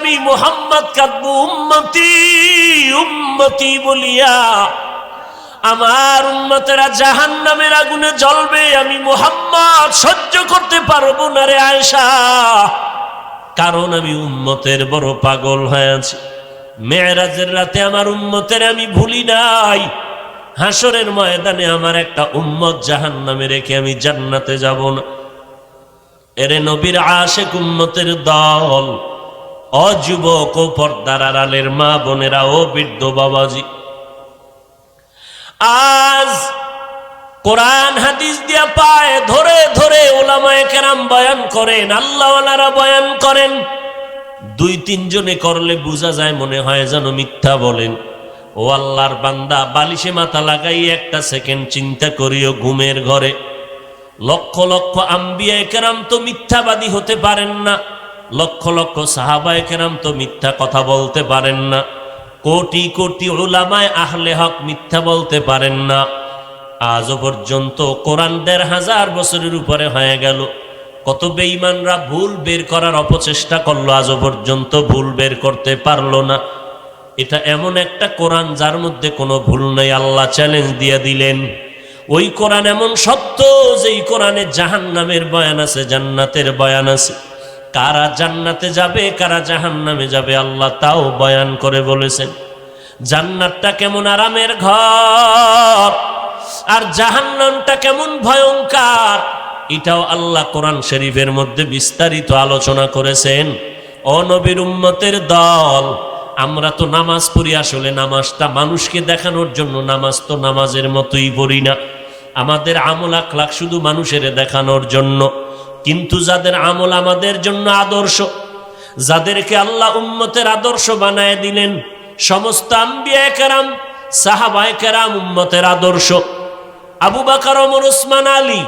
আমি মুহাম্মদ কাঁদবো উম্মতি উম্মতি বলিয়া, আমার উম্মতেরা জাহান্নামের আগুনে জ্বলবে, আমি মুহাম্মদ সহ্য করতে পারবো না রে আয়েশা, কারণ আমি উম্মতের বড় পাগল হয়ে আছি। মেরাজের রাতে আমার উম্মতের আমি ভুলি নাই, হাসরের ময়দানে আমার একটা উম্মত জাহান্নামে রেখে আমি জান্নাতে যাব না। এরে নবীর আশিক উম্মতের দল, ও যুবক ও পর্দার আড়ালের মা বোনেরা ও বৃদ্ধ বাবাজি, আজ কোরআন হাদিস দিয়া পায় ধরে ধরে উলামায়ে কেরাম বয়ান করেন, আল্লাহওয়ালারা বয়ান করেন। দুই তিনজনে করলে বোঝা যায় মনে হয় যেন মিথ্যা বলেন। ও আল্লাহর বান্দা, বালিশে মাথা লাগাই একটা সেকেন্ড চিন্তা করিও, ঘুমের ঘরে লক্ষ লক্ষ আম্বিয়ায়ে কেরাম তো মিথ্যাবাদী হতে পারেন না, লক্ষ লক্ষ সাহাবায়ে কেরাম তো মিথ্যা কথা বলতে পারেন না, কোটি কোটি উলামায়ে আহলে হক মিথ্যা বলতে পারেন না। আজও পর্যন্ত কোরআন ১৫০০ বছরের উপরে হয়ে গেল, কত বেঈমানরা ভুল বের করার অপচেষ্টা করলো, আজও পর্যন্ত ভুল বের করতে পারলো না। এটা এমন একটা কোরআন যার মধ্যে কোনো ভুল নেই। আল্লাহ চ্যালেঞ্জ দিয়ে দিলেন, ওই কোরআন এমন সত্য যে এই কোরআনে জাহান্নামের বয়ান আছে, জান্নাতের বয়ান আছে। কারা জান্নাতে যাবে কারা জাহান্নামে যাবে আল্লাহ তাও বয়ান করে বলেছেন। জান্নাতটা কেমন আরামের ঘর আর জাহান্নামটা কেমন ভয়ঙ্কর, এটাও আল্লাহ কোরআন শরীফের মধ্যে বিস্তারিত আলোচনা করেছেন। ও নবীর উম্মতের দল, আমরা তো নামাজ পড়ি, আসলে নামাজটা মানুষকে দেখানোর জন্য, নামাজ তো নামাজের মতোই পড়ি না। আমাদের আমল আখলাক শুধু মানুষের দেখানোর জন্য। কিন্তু যাদের আমল আমাদের জন্য আদর্শ, যাদেরকে আল্লাহ উম্মতের আদর্শ বানায় দিলেন, সমস্ত আম্বিয়ায়ে কেরাম সাহাবায়ে কেরাম উম্মতের আদর্শ। আবু বকর, ওমর, ওসমান, আলী,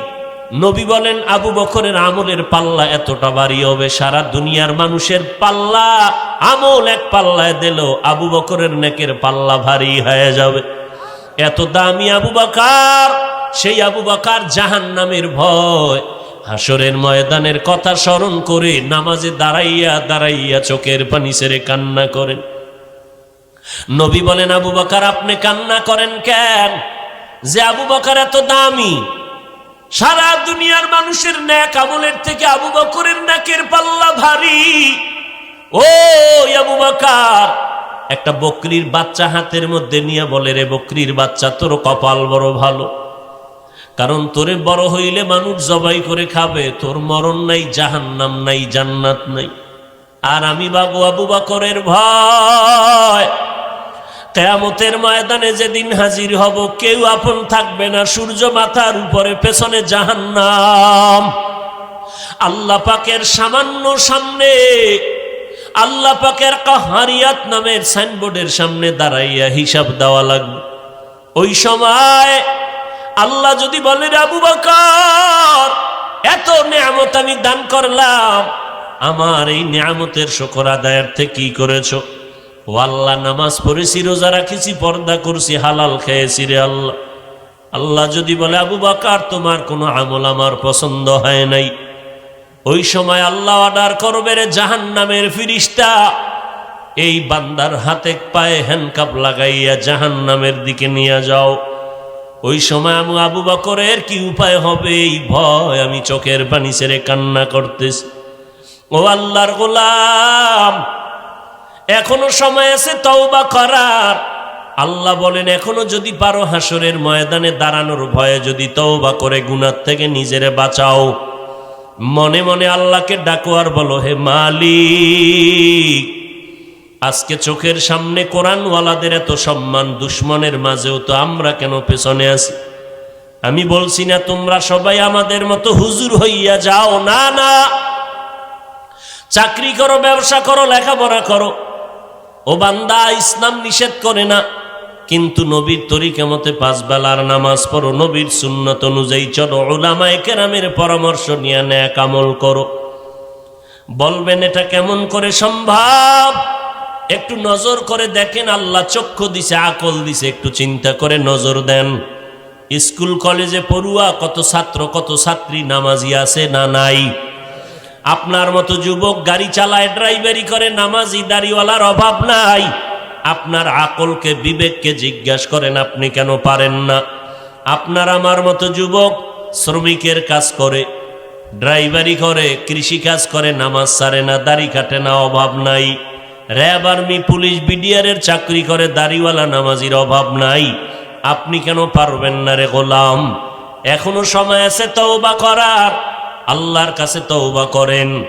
নবী বলেন আবু বকরের আমলের পাল্লা এতটা ভারী হবে, সারা দুনিয়ার মানুষের পাল্লা আমল এক পাল্লায় দিল, আবু বকরের নেকের পাল্লা ভারী হয়ে যাবে। এত দামি আবু বকর, সেই আবু বকর জাহান্নামের ভয়, হাসরের ময়দানের কথা স্মরণ করে নামাজে দাঁড়াইয়া দাঁড়াইয়া চোখের পানি ছেড়ে কান্না করেন। নবী বলেন আবু বকর আপনি কান্না করেন কেন? যে আবু বকর এত দামি, সারা দুনিয়ার মানুষের নেক আমলের থেকে আবু বকরের নেকের পাল্লা ভারী। ও আবু বকর, একটা বকরির বাচ্চা হাতের মধ্যে নিয়ে বলে, রে বকরির বাচ্চা, তোর কপাল বড় ভালো, কারণ তোরে বড় হইলে মানুষ জবাই করে খাবে, তোর মরণ নাই, জাহান্নাম নাই, জান্নাত নাই। আর আমি বাবু আবু বকরের ভয়, কিয়ামতের ময়দানে যেদিন হাজির হব কেউ আপন থাকবে না, সূর্য মাথার উপরে, পেছনে জাহান্নাম। আল্লাহ পাকের সামান্য সামনে, আল্লাহ পাকের কাহারিয়াত নামের সাইনবোর্ডের সামনে দাঁড়াইয়া হিসাব দেওয়া লাগবে। ওই সময় আল্লাহ যদি বলে, আবু বকর এত নেয়ামত আমি দান করলাম, আমার এই নেয়ামতের শুকর আদায়ার্থে কি করেছো? ও আল্লাহ, নামাজ পড়েছি, রোজা রাখেছি, পর্দা করছি, হালাল খেয়েছি রে আল্লাহ। আল্লাহ যদি বলে, আবু বকর তোমার কোনো আমল আমার পছন্দ হয় নাই, ওই সময় আল্লাহ অর্ডার করবে, রে জাহান্নামের ফিরিস্তা, এই বান্দার হাতে পায়ে হ্যান্ডকাপ লাগাইয়া জাহান্নামের দিকে নিয়ে যাও। ওই সময় আমি আবু বকরের কি উপায় হবে এই ভয়, আমি চোখের পানি ছেড়ে কান্না করতেছি। ও আল্লাহর গোলাম, এখনো সময় আছে তওবা করার। আল্লাহ বলেন এখনো যদি পারো হাসরের ময়দানে দাঁড়ানোর ভয়ে যদি তওবা করে গুনাহ থেকে নিজেরে বাঁচাও। মনে মনে আল্লাহকে ডাকো আর বলো, হে মালিক, আজকে চোখের সামনে কোরআনওয়ালাদের এত সম্মান, দুশ্মনের মাঝেও তো আমরা কেন পেছনে আছি? আমি বলছি না তোমরা সবাই আমাদের মতো হুজুর হইয়া যাও, না না, চাকরি করো, ব্যবসা করো, লেখাপড়া করো, ও বান্দা ইসলাম নিষেধ করে না, কিন্তু নবীর তরিকা মতে 5 বেলার নামাজ পড়ো, নবীর সুন্নত অনুযায়ী চলো, উলামায়ে কেরামের পরামর্শ নিয়ে নেক আমল করো। বলবেন এটা কেমন করে সম্ভব? একটু নজর করে দেখেন, আল্লাহ চক্ষু দিছে, আকল দিছে, একটু চিন্তা করে নজর দেন। স্কুল কলেজে পড়ুয়া কত ছাত্র কত ছাত্রী নামাজি আছে না নাই? আপনার মতো যুবক গাড়ি চালায়, ড্রাইভারি করে, নামাজি দাড়িওয়ালার অভাব নাই। আপনার আকলকে, বিবেককে জিজ্ঞাসা করেন, আপনি কেন পারেন না? আপনার আমার মতো যুবক শ্রমিকের কাজ করে, ড্রাইভারি করে, কৃষি কাজ করে, নামাজ ছাড়ে না, দাড়ি কাটে না, অভাব নাই। র্যাব, আর্মি, পুলিশ, বিডিআরের চাকরি করে, দাড়িওয়ালা নামাজির অভাব নাই। আপনি কেন পারবেন না রে গোলাম? এখনো সময় আছে তওবা করার। আল্লাহর কাছে তওবা করেন।